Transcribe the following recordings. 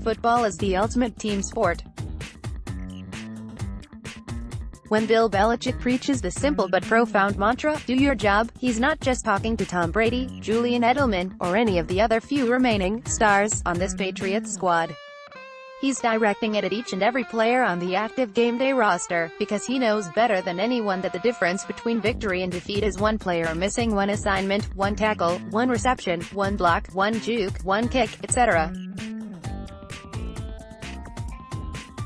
football is the ultimate team sport. When Bill Belichick preaches the simple but profound mantra, "Do your job," he's not just talking to Tom Brady, Julian Edelman, or any of the other few remaining stars on this Patriots squad. He's directing it at each and every player on the active game day roster, because he knows better than anyone that the difference between victory and defeat is one player missing one assignment, one tackle, one reception, one block, one juke, one kick, etc.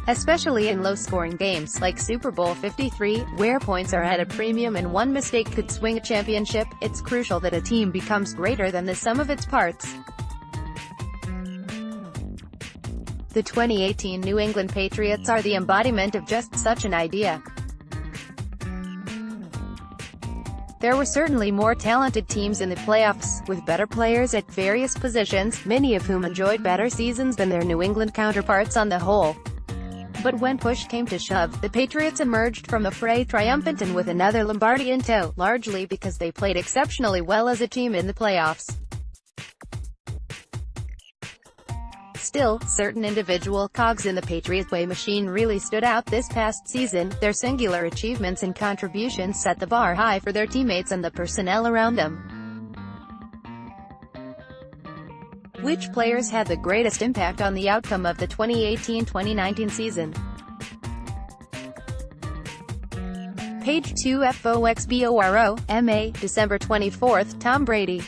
Especially in low-scoring games, like Super Bowl 53, where points are at a premium and one mistake could swing a championship, it's crucial that a team becomes greater than the sum of its parts. The 2018 New England Patriots are the embodiment of just such an idea. There were certainly more talented teams in the playoffs, with better players at various positions, many of whom enjoyed better seasons than their New England counterparts on the whole. But when push came to shove, the Patriots emerged from the fray triumphant and with another Lombardi in tow, largely because they played exceptionally well as a team in the playoffs. Still, certain individual cogs in the Patriots' way machine really stood out this past season. Their singular achievements and contributions set the bar high for their teammates and the personnel around them. Which players had the greatest impact on the outcome of the 2018-2019 season? Page 2 FOXBORO, MA, December 24, Tom Brady.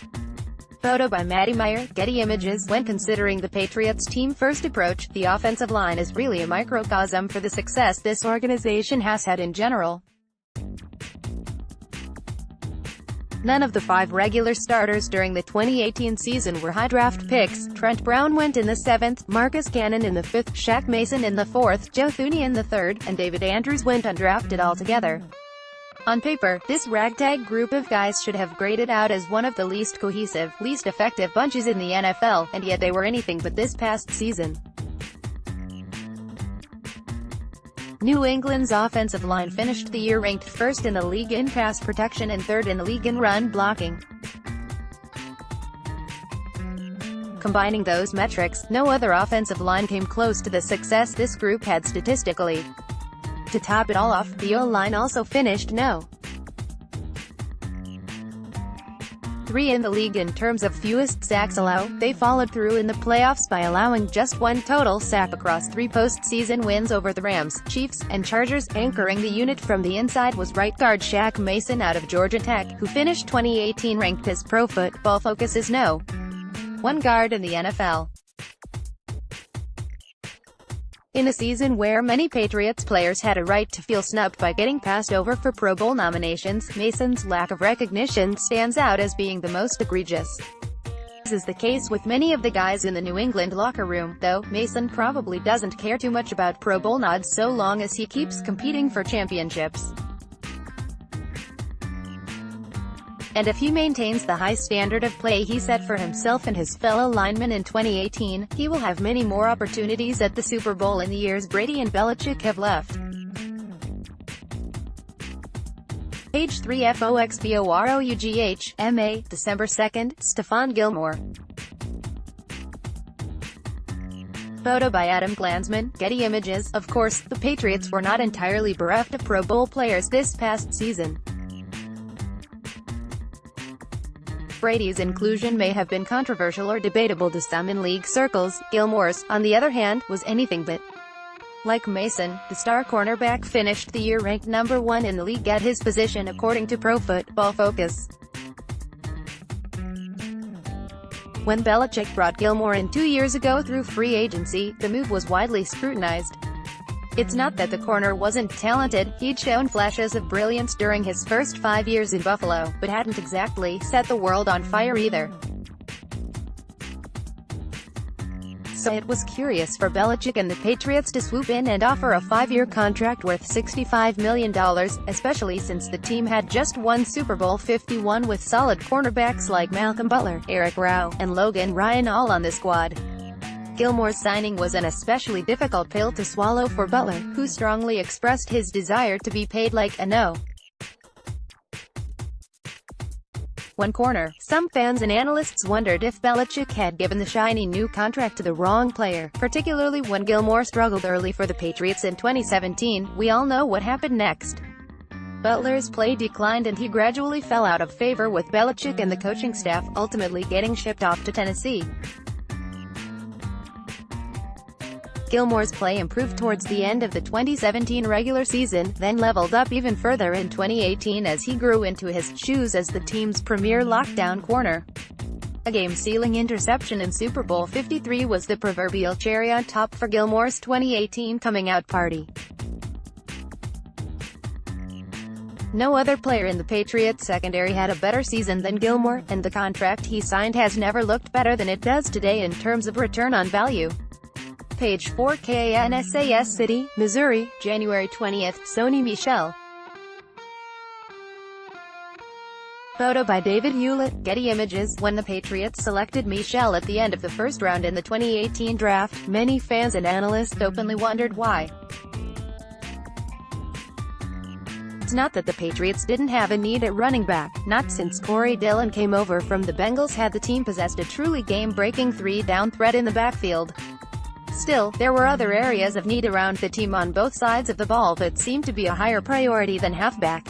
Photo by Matty Meyer, Getty Images. When considering the Patriots' team-first approach, the offensive line is really a microcosm for the success this organization has had in general. None of the 5 regular starters during the 2018 season were high draft picks. Trent Brown went in the 7th, Marcus Cannon in the 5th, Shaq Mason in the 4th, Joe Thuney in the 3rd, and David Andrews went undrafted altogether. On paper, this ragtag group of guys should have graded out as one of the least cohesive, least effective bunches in the NFL, and yet they were anything but this past season. New England's offensive line finished the year ranked 1st in the league in pass protection and 3rd in the league in run blocking. Combining those metrics, no other offensive line came close to the success this group had statistically. To top it all off, the O-line also finished No. 3 in the league in terms of fewest sacks allowed. They followed through in the playoffs by allowing just 1 total sack across 3 postseason wins over the Rams, Chiefs, and Chargers. Anchoring the unit from the inside was right guard Shaq Mason out of Georgia Tech, who finished 2018 ranked as Pro Football Focus's No. 1 guard in the NFL. In a season where many Patriots players had a right to feel snubbed by getting passed over for Pro Bowl nominations, Mason's lack of recognition stands out as being the most egregious. This is the case with many of the guys in the New England locker room, though Mason probably doesn't care too much about Pro Bowl nods so long as he keeps competing for championships. And if he maintains the high standard of play he set for himself and his fellow linemen in 2018, he will have many more opportunities at the Super Bowl in the years Brady and Belichick have left. Page 3 FOXBOROUGH, MA, December 2nd, Stephon Gilmore. Photo by Adam Glanzman, Getty Images. Of course, the Patriots were not entirely bereft of Pro Bowl players this past season. Brady's inclusion may have been controversial or debatable to some in league circles. Gilmore's, on the other hand, was anything but. Like Mason, the star cornerback finished the year ranked number 1 in the league at his position according to Pro Football Focus. When Belichick brought Gilmore in 2 years ago through free agency, the move was widely scrutinized. It's not that the corner wasn't talented, he'd shown flashes of brilliance during his first 5 years in Buffalo, but hadn't exactly set the world on fire either. So it was curious for Belichick and the Patriots to swoop in and offer a 5-year contract worth $65 million, especially since the team had just won Super Bowl 51 with solid cornerbacks like Malcolm Butler, Eric Rowe, and Logan Ryan all on the squad. Gilmore's signing was an especially difficult pill to swallow for Butler, who strongly expressed his desire to be paid like a no. One corner. Some fans and analysts wondered if Belichick had given the shiny new contract to the wrong player, particularly when Gilmore struggled early for the Patriots in 2017. We all know what happened next. Butler's play declined and he gradually fell out of favor with Belichick and the coaching staff, ultimately getting shipped off to Tennessee. Gilmore's play improved towards the end of the 2017 regular season, then leveled up even further in 2018 as he grew into his shoes as the team's premier lockdown corner. A game-sealing interception in Super Bowl 53 was the proverbial cherry on top for Gilmore's 2018 coming-out party. No other player in the Patriots secondary had a better season than Gilmore, and the contract he signed has never looked better than it does today in terms of return on value. Page 4 Kansas City, Missouri, January 20. Sony Michel. Photo by David Hewlett, Getty Images. When the Patriots selected Michel at the end of the first round in the 2018 draft, many fans and analysts openly wondered why. It's not that the Patriots didn't have a need at running back. Not since Corey Dillon came over from the Bengals had the team possessed a truly game-breaking three-down threat in the backfield. Still, there were other areas of need around the team on both sides of the ball that seemed to be a higher priority than halfback.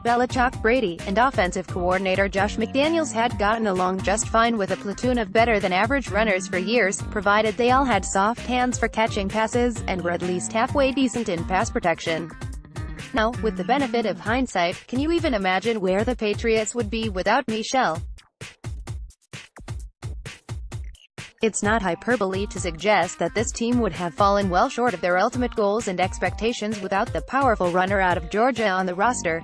Belichick, Brady, and offensive coordinator Josh McDaniels had gotten along just fine with a platoon of better-than-average runners for years, provided they all had soft hands for catching passes, and were at least halfway decent in pass protection. Now, with the benefit of hindsight, can you even imagine where the Patriots would be without Michel? It's not hyperbole to suggest that this team would have fallen well short of their ultimate goals and expectations without the powerful runner out of Georgia on the roster.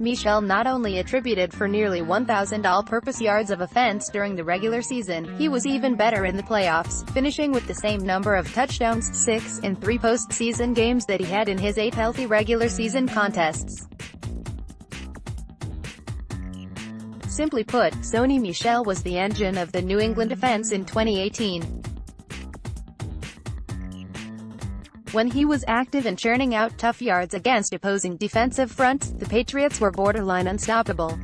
Michel not only attributed for nearly 1,000 all-purpose yards of offense during the regular season, he was even better in the playoffs, finishing with the same number of touchdowns, 6 in 3 postseason games that he had in his 8 healthy regular season contests. Simply put, Sony Michel was the engine of the New England offense in 2018. When he was active and churning out tough yards against opposing defensive fronts, the Patriots were borderline unstoppable.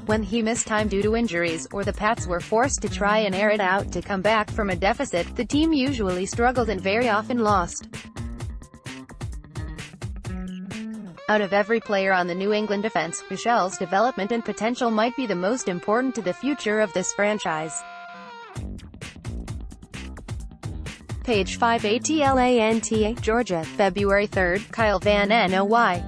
When he missed time due to injuries, or the Pats were forced to try and air it out to come back from a deficit, the team usually struggled and very often lost. Out of every player on the New England defense, Michel's development and potential might be the most important to the future of this franchise. Page 5 Atlanta, Georgia, February 3, Kyle Van Noy.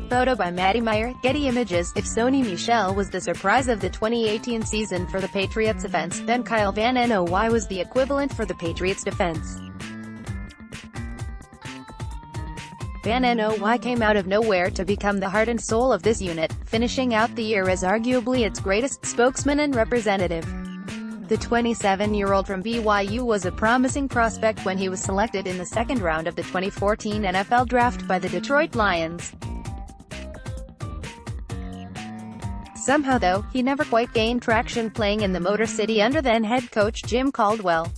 Photo by Matty Meyer, Getty Images. If Sony Michel was the surprise of the 2018 season for the Patriots offense, then Kyle Van Noy was the equivalent for the Patriots defense. Van Noy came out of nowhere to become the heart and soul of this unit, finishing out the year as arguably its greatest spokesman and representative. The 27-year-old from BYU was a promising prospect when he was selected in the second round of the 2014 NFL Draft by the Detroit Lions. Somehow though, he never quite gained traction playing in the Motor City under then head coach Jim Caldwell.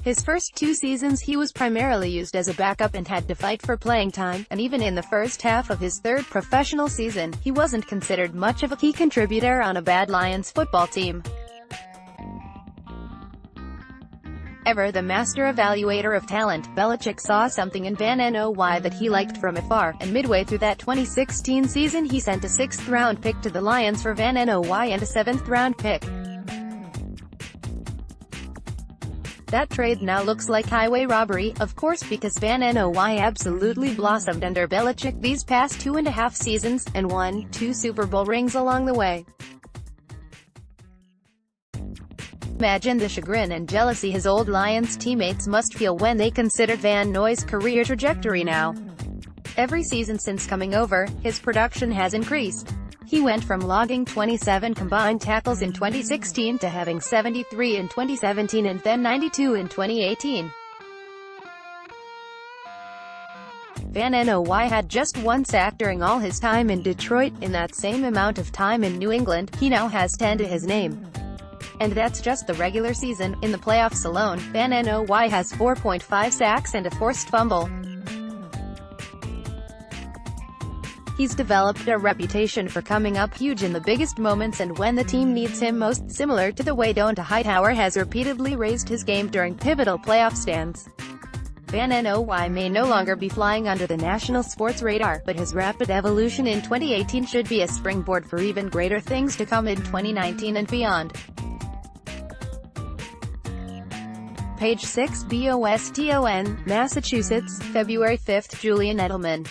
His first 2 seasons he was primarily used as a backup and had to fight for playing time, and even in the first half of his 3rd professional season, he wasn't considered much of a key contributor on a bad Lions football team. Ever the master evaluator of talent, Belichick saw something in Van Noy that he liked from afar, and midway through that 2016 season he sent a 6th-round pick to the Lions for Van Noy and a 7th-round pick. That trade now looks like highway robbery, of course, because Van Noy absolutely blossomed under Belichick these past 2.5 seasons, and won 2 Super Bowl rings along the way. Imagine the chagrin and jealousy his old Lions teammates must feel when they consider Van Noy's career trajectory now. Every season since coming over, his production has increased. He went from logging 27 combined tackles in 2016 to having 73 in 2017 and then 92 in 2018. Van Noy had just 1 sack during all his time in Detroit. In that same amount of time in New England, he now has 10 to his name. And that's just the regular season. In the playoffs alone, Van Noy has 4.5 sacks and a forced fumble. He's developed a reputation for coming up huge in the biggest moments and when the team needs him most, similar to the way Donta Hightower has repeatedly raised his game during pivotal playoff stands. Van Noy may no longer be flying under the national sports radar, but his rapid evolution in 2018 should be a springboard for even greater things to come in 2019 and beyond. Page 6 Boston, Massachusetts, February 5, Julian Edelman.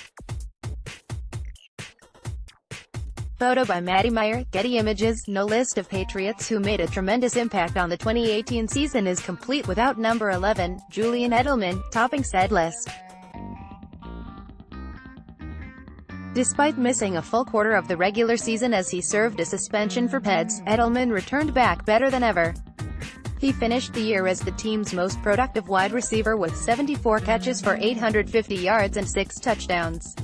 Photo by Matty Meyer, Getty Images. No list of Patriots who made a tremendous impact on the 2018 season is complete without number 11, Julian Edelman, topping said list. Despite missing a full quarter of the regular season as he served a suspension for PEDs, Edelman returned back better than ever. He finished the year as the team's most productive wide receiver with 74 catches for 850 yards and 6 touchdowns.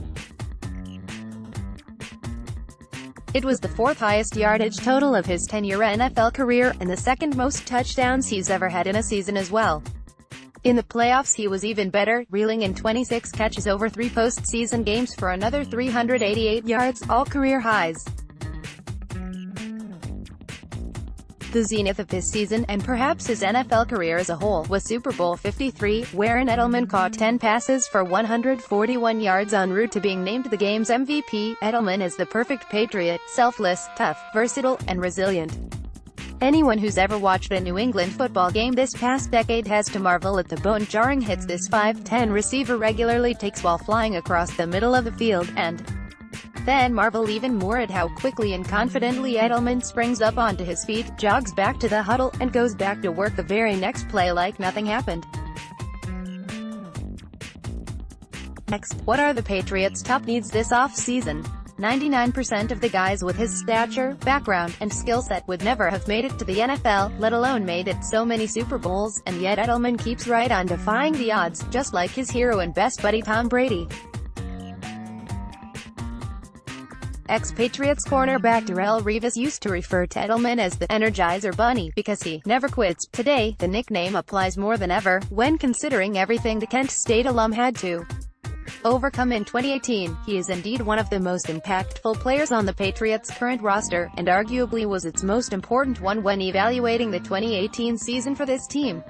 It was the fourth highest yardage total of his 10-year NFL career, and the second most touchdowns he's ever had in a season as well. In the playoffs he was even better, reeling in 26 catches over 3 postseason games for another 388 yards, all career highs. The zenith of his season, and perhaps his NFL career as a whole, was Super Bowl 53, wherein Edelman caught 10 passes for 141 yards en route to being named the game's MVP. Edelman is the perfect Patriot, selfless, tough, versatile, and resilient. Anyone who's ever watched a New England football game this past decade has to marvel at the bone-jarring hits this 5'10" receiver regularly takes while flying across the middle of the field, and then marvel even more at how quickly and confidently Edelman springs up onto his feet, jogs back to the huddle, and goes back to work the very next play like nothing happened. Next, what are the Patriots' top needs this off-season? 99% of the guys with his stature, background, and skill set would never have made it to the NFL, let alone made it so many Super Bowls, and yet Edelman keeps right on defying the odds, just like his hero and best buddy Tom Brady. Ex-Patriots cornerback Darrelle Revis used to refer to Edelman as the Energizer Bunny, because he never quits. Today, the nickname applies more than ever, when considering everything the Kent State alum had to overcome in 2018. He is indeed one of the most impactful players on the Patriots' current roster, and arguably was its most important one when evaluating the 2018 season for this team.